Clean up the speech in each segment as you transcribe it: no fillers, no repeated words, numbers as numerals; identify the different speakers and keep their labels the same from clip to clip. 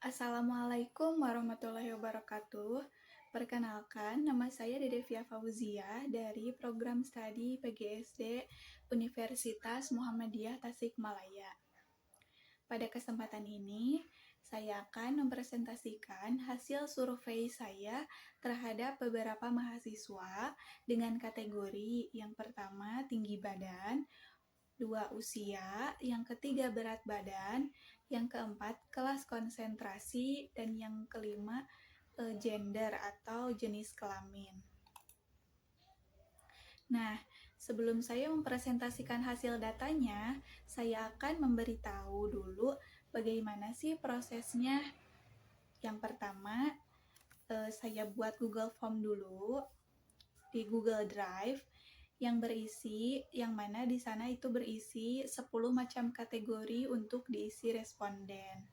Speaker 1: Assalamualaikum warahmatullahi wabarakatuh. Perkenalkan, nama saya Dedevia Fauzia dari program studi PGSD Universitas Muhammadiyah Tasikmalaya. Pada kesempatan ini, saya akan mempresentasikan hasil survei saya terhadap beberapa mahasiswa dengan kategori yang pertama tinggi badan, dua usia, yang ketiga berat badan, yang keempat kelas konsentrasi, dan yang kelima gender atau jenis kelamin. Nah, sebelum saya mempresentasikan hasil datanya, saya akan memberitahu dulu bagaimana sih prosesnya. Yang pertama, saya buat Google Form dulu di Google Drive yang mana di sana itu berisi 10 macam kategori untuk diisi responden.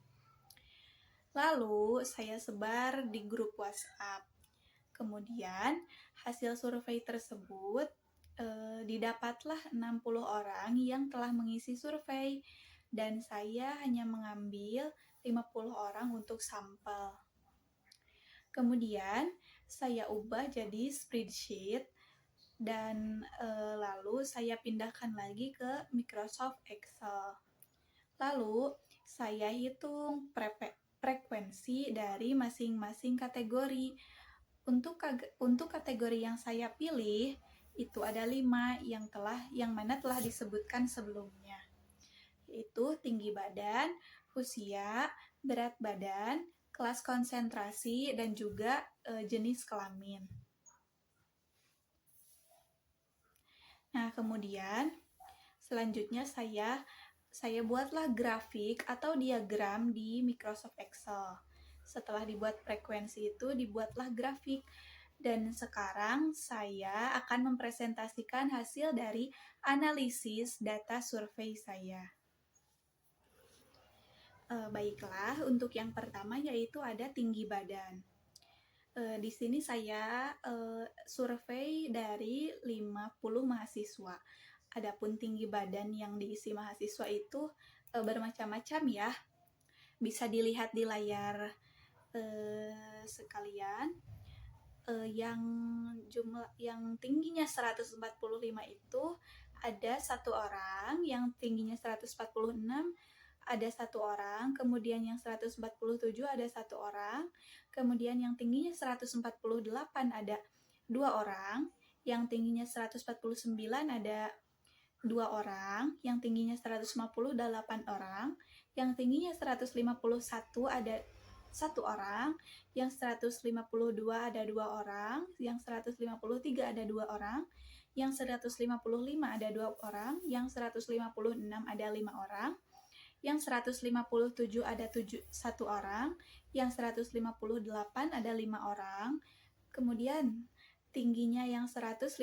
Speaker 1: Lalu saya sebar di grup WhatsApp. Kemudian hasil survei tersebut didapatlah 60 orang yang telah mengisi survei dan saya hanya mengambil 50 orang untuk sampel. Kemudian saya ubah jadi spreadsheet dan lalu saya pindahkan lagi ke Microsoft Excel. Lalu saya hitung frekuensi dari masing-masing kategori. Untuk kategori yang saya pilih itu ada 5 yang mana telah disebutkan sebelumnya, yaitu tinggi badan, usia, berat badan, kelas konsentrasi, dan juga jenis kelamin. Nah, kemudian selanjutnya saya buatlah grafik atau diagram di Microsoft Excel. Setelah dibuat frekuensi itu, dibuatlah grafik. Dan sekarang saya akan mempresentasikan hasil dari analisis data survei saya. Baiklah, untuk yang pertama yaitu ada tinggi badan. Di sini saya survei dari 50 mahasiswa. Adapun tinggi badan yang diisi mahasiswa itu bermacam-macam ya. Bisa dilihat di layar sekalian. Yang tingginya 145 itu ada satu orang, yang tingginya 146 ada satu orang, kemudian yang 147 ada satu orang, kemudian yang tingginya 148 ada dua orang, yang tingginya 149 ada dua orang, yang tingginya 158 orang, yang tingginya 151 ada satu orang, yang 152 ada dua orang, yang 153 ada dua orang, yang 155 ada dua orang, yang 156 ada 5 orang, yang 157 ada satu orang, yang 158 ada 5 orang, kemudian tingginya yang 159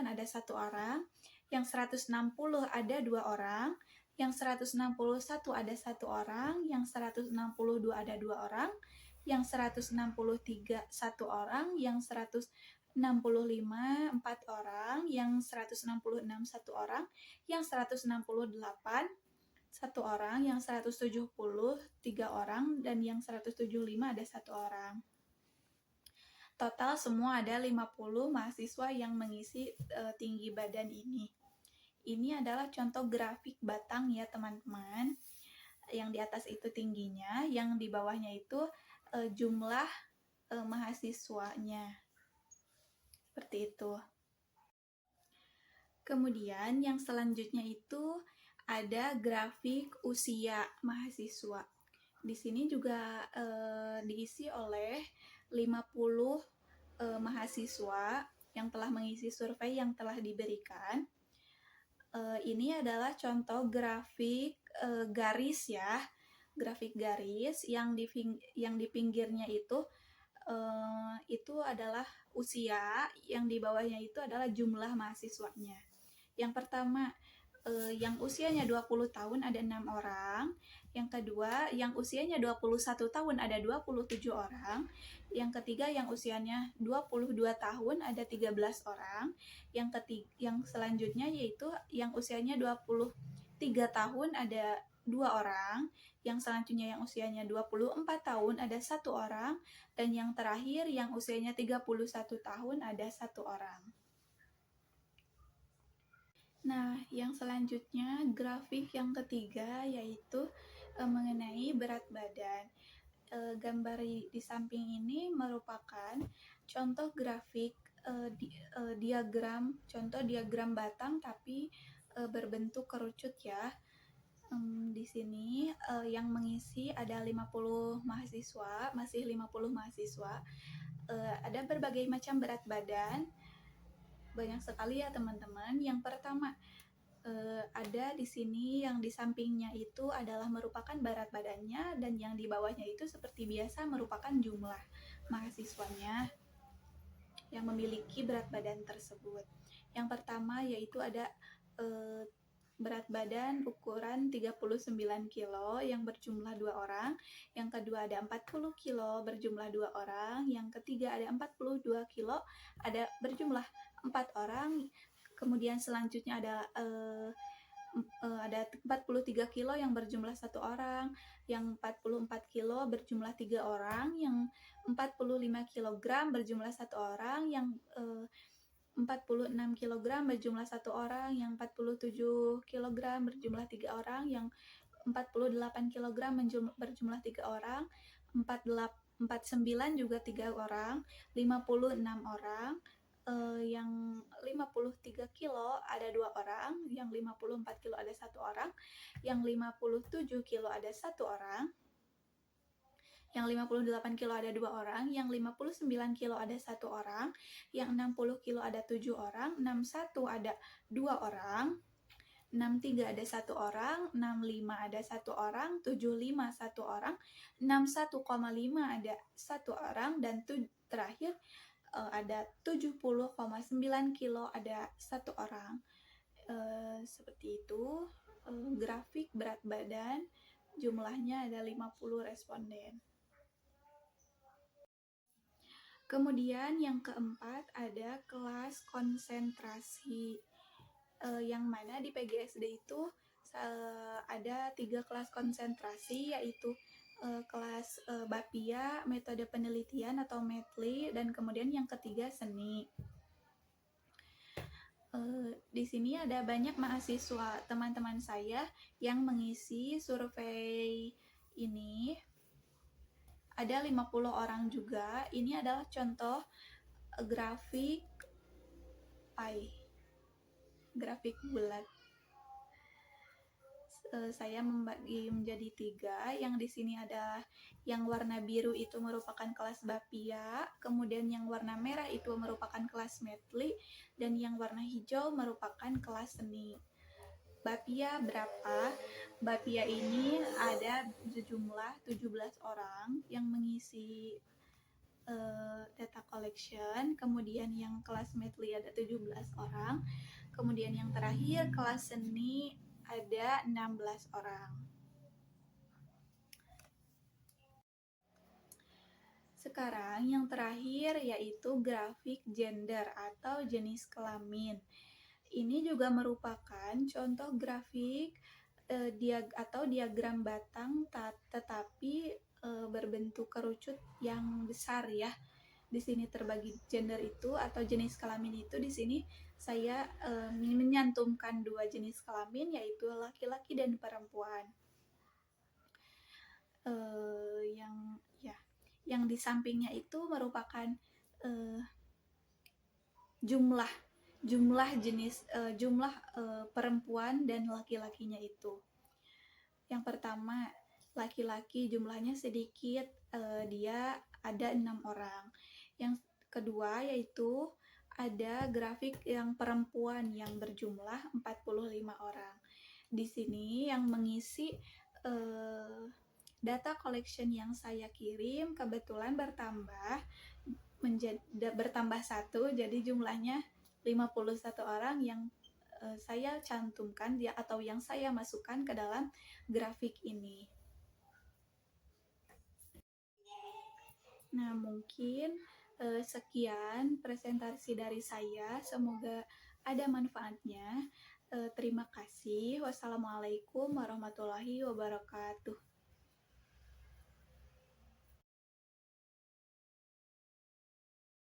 Speaker 1: ada satu orang, yang 160 ada dua orang, yang 161 ada satu orang, yang 162 ada dua orang, yang 163 satu orang, yang 165 empat orang, yang 166 satu orang, yang 168 satu orang, yang 170 tiga orang, dan yang 175 ada satu orang. Total semua ada 50 mahasiswa yang mengisi tinggi badan ini. Ini adalah contoh grafik batang ya teman-teman. Yang di atas itu tingginya, yang di bawahnya itu jumlah mahasiswanya. Seperti itu. Kemudian yang selanjutnya itu ada grafik usia mahasiswa. Di sini juga diisi oleh 50 mahasiswa yang telah mengisi survei yang telah diberikan. Ini adalah contoh grafik garis ya, grafik garis yang di pinggirnya itu adalah usia, yang di bawahnya itu adalah jumlah mahasiswanya. Yang pertama, yang usianya 20 tahun ada 6 orang. Yang kedua, yang usianya 21 tahun ada 27 orang. Yang ketiga, yang usianya 22 tahun ada 13 orang. Yang selanjutnya yaitu yang usianya 23 tahun ada 2 orang. yang selanjutnya yang usianya 24 tahun ada 1 orang, dan yang terakhir yang usianya 31 tahun ada 1 orang. Nah, yang selanjutnya grafik yang ketiga yaitu mengenai berat badan. Gambar di samping ini merupakan contoh grafik diagram, contoh diagram batang tapi berbentuk kerucut ya. Di sini yang mengisi ada 50 mahasiswa, masih 50 mahasiswa. Ada berbagai macam berat badan, banyak sekali ya teman-teman. Yang pertama ada di sini yang di sampingnya itu adalah merupakan berat badannya, dan yang di bawahnya itu seperti biasa merupakan jumlah mahasiswanya yang memiliki berat badan tersebut. Yang pertama yaitu ada berat badan ukuran 39 kilo yang berjumlah 2 orang. Yang kedua ada 40 kilo berjumlah 2 orang. Yang ketiga ada 42 kilo ada berjumlah 4 orang. Kemudian selanjutnya ada 43 kilo yang berjumlah 1 orang, yang 44 kilo berjumlah 3 orang, yang 45 kilogram berjumlah 1 orang, yang 46 kg berjumlah 1 orang, yang 47 kg berjumlah 3 orang, yang 48 kg berjumlah 3 orang, 49 juga 3 orang, 56 orang, yang 53 kilo ada 2 orang, yang 54 kilo ada 1 orang, yang 57 kilo ada 1 orang, yang 58 kilo ada 2 orang, yang 59 kilo ada 1 orang, yang 60 kilo ada 7 orang, 61 ada 2 orang, 63 ada 1 orang, 65 ada 1 orang, 75 1 orang, 61,5 ada 1 orang, dan terakhir ada 70,9 kilo ada 1 orang. Seperti itu grafik berat badan, jumlahnya ada 50 responden. Kemudian yang keempat ada kelas konsentrasi, yang mana di PGSD itu ada 3 kelas konsentrasi, yaitu kelas Bapia, metode penelitian atau METLI, dan kemudian yang ketiga seni. Di sini ada banyak mahasiswa teman-teman saya yang mengisi survei ini. Ada 50 orang juga. Ini adalah contoh grafik pie, grafik bulat. Saya membagi menjadi 3. Yang di sini ada yang warna biru itu merupakan kelas Bapia, kemudian yang warna merah itu merupakan kelas METLI, dan yang warna hijau merupakan kelas seni. Bapia berapa? Bapia ini ada sejumlah 17 orang yang mengisi data collection, kemudian yang kelas METLI ada 17 orang, kemudian yang terakhir kelas seni ada 16 orang. Sekarang yang terakhir yaitu grafik gender atau jenis kelamin. Ini juga merupakan contoh grafik atau diagram batang tetapi berbentuk kerucut yang besar ya. Di sini terbagi gender itu atau jenis kelamin itu, di sini saya menyantumkan 2 jenis kelamin yaitu laki-laki dan perempuan. Yang di sampingnya itu merupakan jumlah perempuan dan laki-lakinya itu. Yang pertama, laki-laki jumlahnya sedikit, dia ada 6 orang. Yang kedua yaitu ada grafik yang perempuan yang berjumlah 45 orang. Di sini yang mengisi data collection yang saya kirim kebetulan bertambah 1, jadi jumlahnya 51 orang yang saya cantumkan atau yang saya masukkan ke dalam grafik ini. Nah, mungkin sekian presentasi dari saya, semoga ada manfaatnya. Terima kasih. Wassalamualaikum warahmatullahi wabarakatuh.